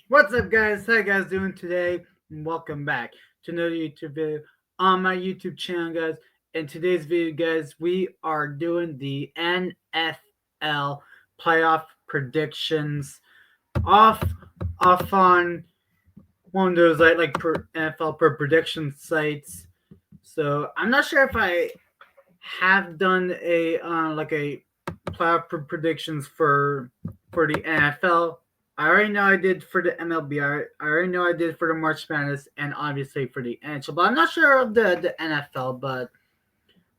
What's up, guys? How you guys doing today? And welcome back to another YouTube video on my YouTube channel, guys. In today's video, guys, we are doing the NFL playoff predictions off on one of those NFL per prediction sites. So I'm not sure if I have done a playoff predictions for the NFL. I already know I did for the MLB. I already know I did for the March Madness and obviously for the NHL. But I'm not sure of the NFL. But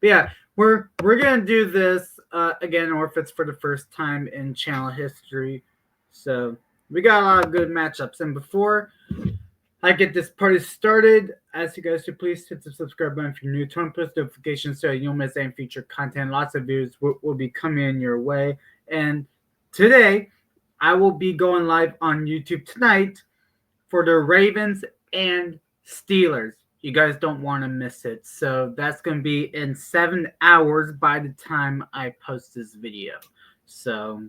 yeah, we're gonna do this again, or if it's for the first time in channel history. So we got a lot of good matchups. And before I get this party started, I ask you guys to please hit the subscribe button if you're new. Turn on post notifications so you don't miss any future content. Lots of videos will be coming your way. And today, I will be going live on YouTube tonight for the Ravens and Steelers. You guys don't want to miss it. So that's going to be in 7 hours by the time I post this video. So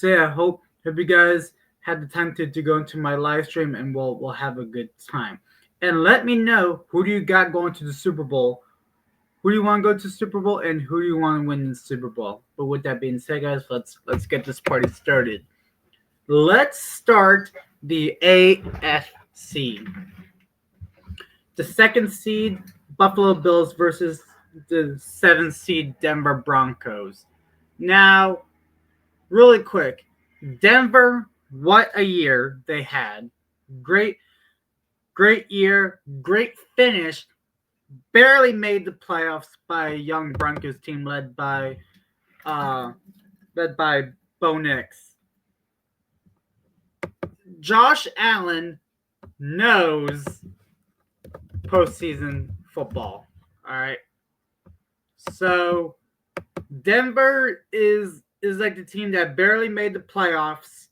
yeah, I hope you guys had the time to go into my live stream and we'll have a good time. And let me know, who do you got going to the Super Bowl? Who do you want to go to the Super Bowl and who do you want to win the Super Bowl? But with that being said, guys, let's get this party started. Let's start the AFC. The 2nd seed Buffalo Bills versus the 7th seed Denver Broncos. Now, really quick, Denver, what a year they had. Great year, great finish. Barely made the playoffs by a young Broncos team led by Bo Nix. Josh Allen knows postseason football. All right. So Denver is like the team that barely made the playoffs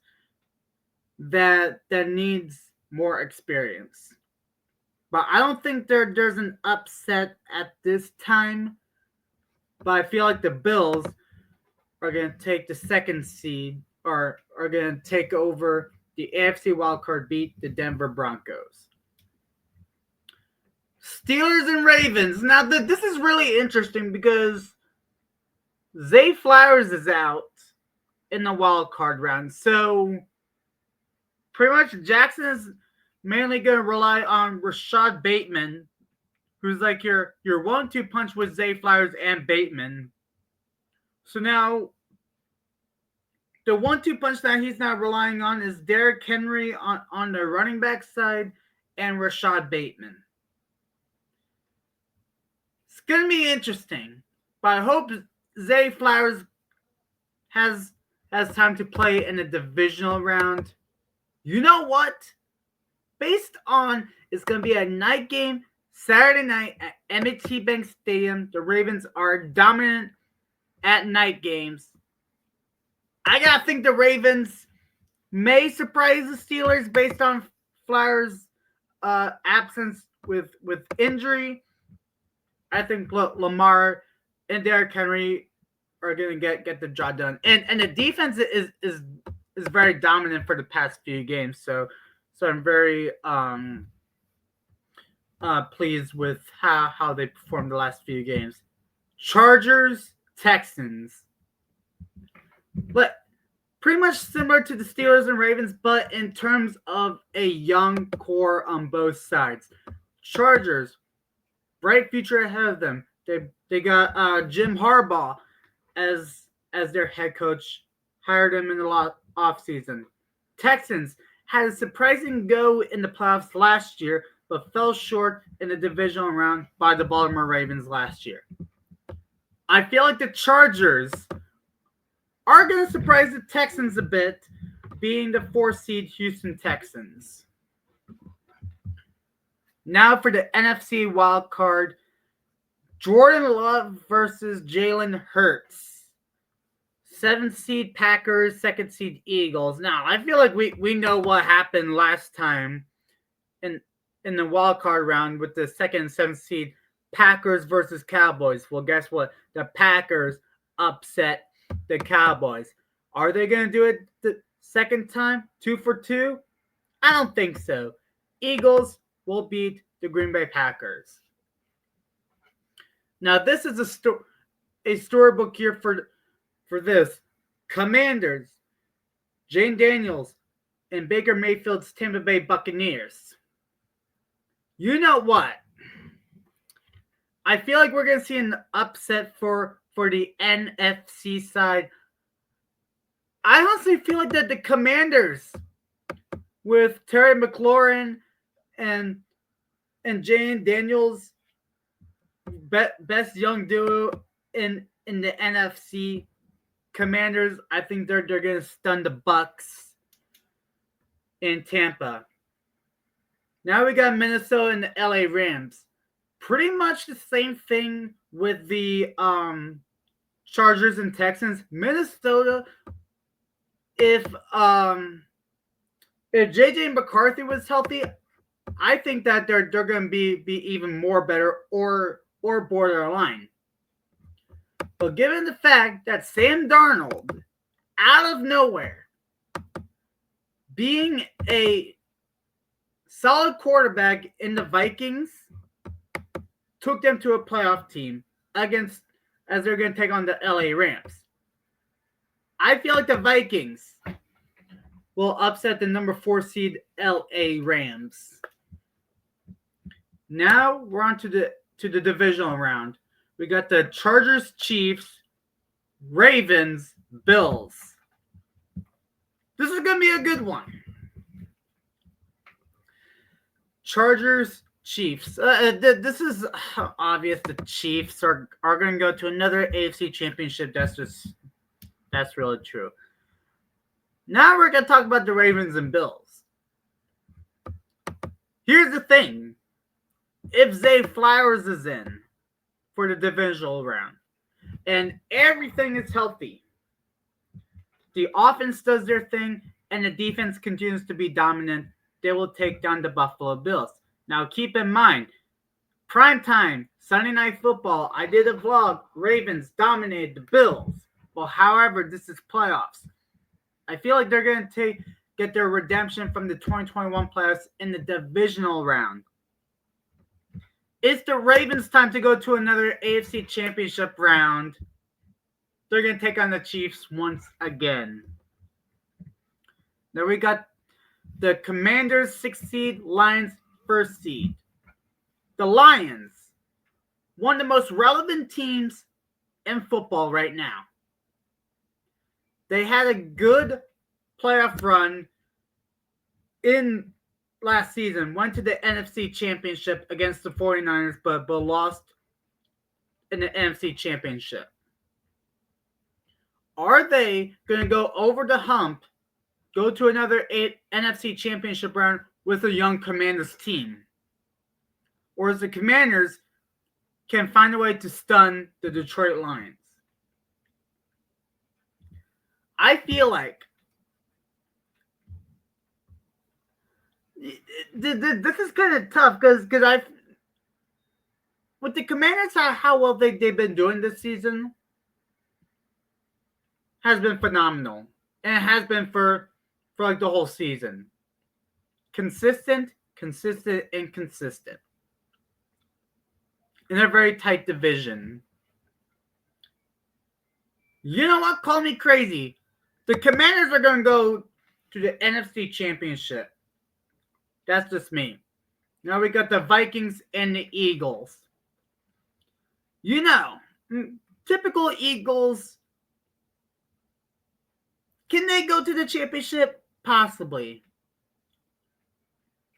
that needs more experience. But I don't think there's an upset at this time. But I feel like the Bills are going to take the 2nd seed or are going to take over the AFC wildcard, beat the Denver Broncos. Steelers and Ravens. Now, this is really interesting because Zay Flowers is out in the wild card round. So pretty much Jackson is mainly going to rely on Rashad Bateman, who's like your 1-2 punch with Zay Flowers and Bateman. So now the 1-2 punch that he's not relying on is Derrick Henry on the running back side and Rashad Bateman. It's going to be interesting, but I hope Zay Flowers has time to play in the divisional round. You know what? Based on it's going to be a night game Saturday night at M&T Bank Stadium. The Ravens are dominant at night games. I gotta think the Ravens may surprise the Steelers based on Flowers' absence with injury. I think Lamar and Derrick Henry are gonna get the job done, and the defense is very dominant for the past few games. So I'm very pleased with how they performed the last few games. Chargers, Texans. But pretty much similar to the Steelers and Ravens, but in terms of a young core on both sides. Chargers, bright future ahead of them. They got Jim Harbaugh as their head coach. Hired him in the offseason. Texans had a surprising go in the playoffs last year, but fell short in the divisional round by the Baltimore Ravens last year. I feel like the Chargers are going to surprise the Texans a bit, being the 4th seed Houston Texans. Now for the NFC wild card, Jordan Love versus Jalen Hurts. 7th seed Packers, 2nd seed Eagles. Now, I feel like we know what happened last time in the wild card round with the 2nd and 7th seed Packers versus Cowboys. Well, guess what? The Packers upset the Cowboys. Are they going to do it the Second time, 2-2? I don't think so. Eagles will beat the Green Bay Packers. Now, this is a storybook year for this. Commanders, Jane Daniels, and Baker Mayfield's Tampa Bay Buccaneers. You know what? I feel like we're going to see an upset for the NFC side. I honestly feel like that the Commanders, with Terry McLaurin and Jane Daniels, best young duo in the NFC. Commanders, I think they're going to stun the Bucs in Tampa. Now we got Minnesota and the LA Rams. Pretty much the same thing with the Chargers and Texans. Minnesota, if JJ McCarthy was healthy, I think that they're going to be even more better or borderline. But given the fact that Sam Darnold, out of nowhere, being a solid quarterback in the Vikings, took them to a playoff team as they're going to take on the LA Rams. I feel like the Vikings will upset the number 4 seed LA Rams. Now we're on to the divisional round. We got the Chargers, Chiefs, Ravens, Bills. This is going to be a good one. Chargers, Chiefs. This is obvious. The Chiefs are going to go to another AFC championship. That's really true. Now we're going to talk about the Ravens and Bills. Here's the thing. If Zay Flowers is in for the divisional round and everything is healthy, the offense does their thing, and the defense continues to be dominant, they will take down the Buffalo Bills. Now, keep in mind, primetime, Sunday Night Football, I did a vlog, Ravens dominated the Bills. Well, however, this is playoffs. I feel like they're going to get their redemption from the 2021 playoffs in the divisional round. It's the Ravens' time to go to another AFC championship round. They're going to take on the Chiefs once again. Now we got the Commanders 6th seed, Lions 1st seed. The Lions, one of the most relevant teams in football right now. They had a good playoff run in last season, went to the NFC Championship against the 49ers, but lost in the NFC Championship. Are they going to go over the hump, go to another NFC Championship round with a young Commanders team? Or is the Commanders can find a way to stun the Detroit Lions? I feel like this is kind of tough because with the Commanders, how well they've been doing this season has been phenomenal, and it has been for like the whole season. Consistent, and consistent in a very tight division. You know what? Call me crazy. The Commanders are going to go to the NFC Championship. That's just me. Now we got the Vikings and the Eagles. You know, typical Eagles. Can they go to the championship? Possibly.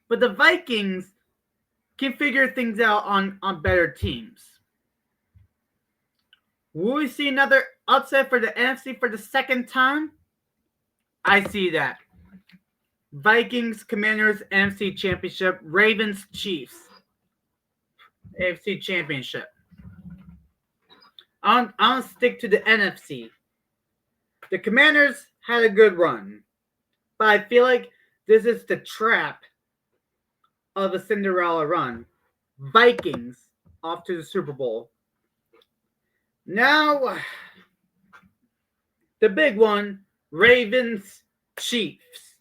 But the Vikings can figure things out on better teams. Will we see another upset for the NFC for the second time? I see that. Vikings, Commanders, NFC Championship. Ravens, Chiefs. AFC Championship. I'll stick to the NFC. The Commanders had a good run, but I feel like this is the trap of a Cinderella run. Vikings off to the Super Bowl. Now, the big one, Ravens Chiefs,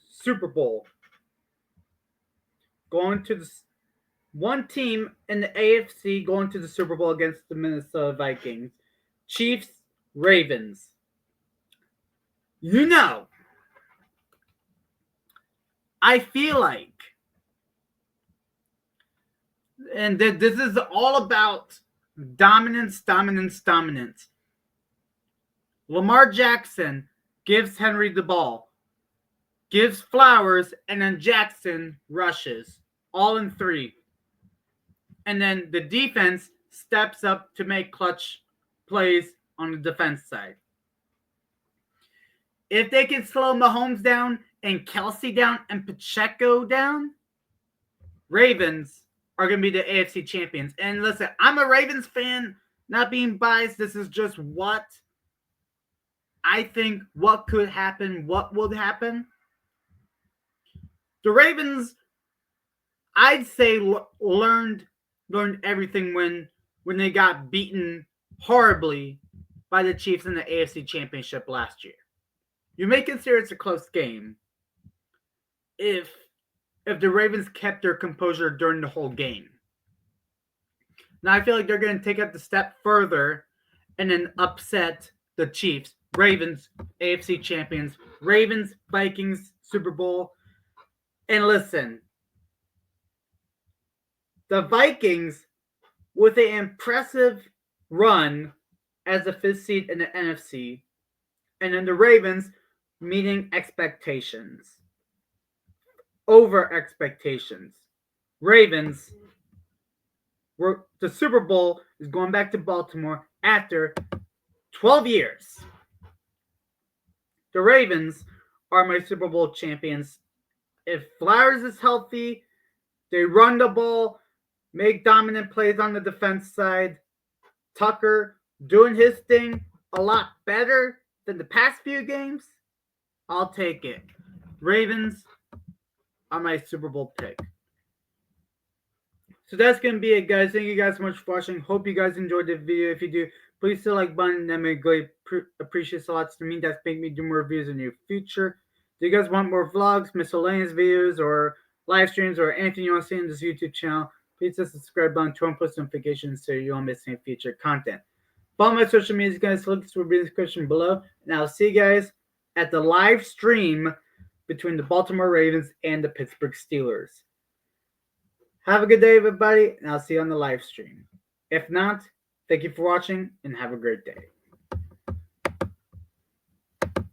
Super Bowl. Going to the one team in the AFC going to the Super Bowl against the Minnesota Vikings. Chiefs, Ravens. You know, I feel like, and this is all about dominance. Lamar Jackson gives Henry the ball, gives Flowers, and then Jackson rushes, all in three. And then the defense steps up to make clutch plays on the defense side. If they can slow Mahomes down and Kelsey down and Pacheco down, Ravens are going to be the AFC champions. And listen, I'm a Ravens fan, not being biased. This is just what I think, what could happen, what would happen. The Ravens, I'd say, learned everything when they got beaten horribly by the Chiefs in the AFC Championship last year. You may consider it's a close game if the Ravens kept their composure during the whole game. Now I feel like they're going to take it the step further and then upset the Chiefs. Ravens, AFC champions. Ravens, Vikings, Super Bowl. And listen, the Vikings, with an impressive run as the 5th seed in the NFC, and then the Ravens meeting expectations. Over expectations. Ravens, the Super Bowl is going back to Baltimore after 12 years. The Ravens are my Super Bowl champions. If Flowers is healthy, they run the ball, make dominant plays on the defense side. Tucker doing his thing a lot better than the past few games. I'll take it. Ravens are my Super Bowl pick. So that's going to be it, guys. Thank you guys so much for watching. Hope you guys enjoyed the video. If you do, please hit the like button. That may greatly appreciate a lot to me. That's making me do more reviews in the future. Do you guys want more vlogs, miscellaneous videos, or live streams, or anything you want to see on this YouTube channel? Please hit the subscribe button, turn on post notifications so you don't miss any future content. Follow my social media, guys. Links will be in the description below. And I'll see you guys at the live stream between the Baltimore Ravens and the Pittsburgh Steelers. Have a good day, everybody, and I'll see you on the live stream. If not, thank you for watching, and have a great day.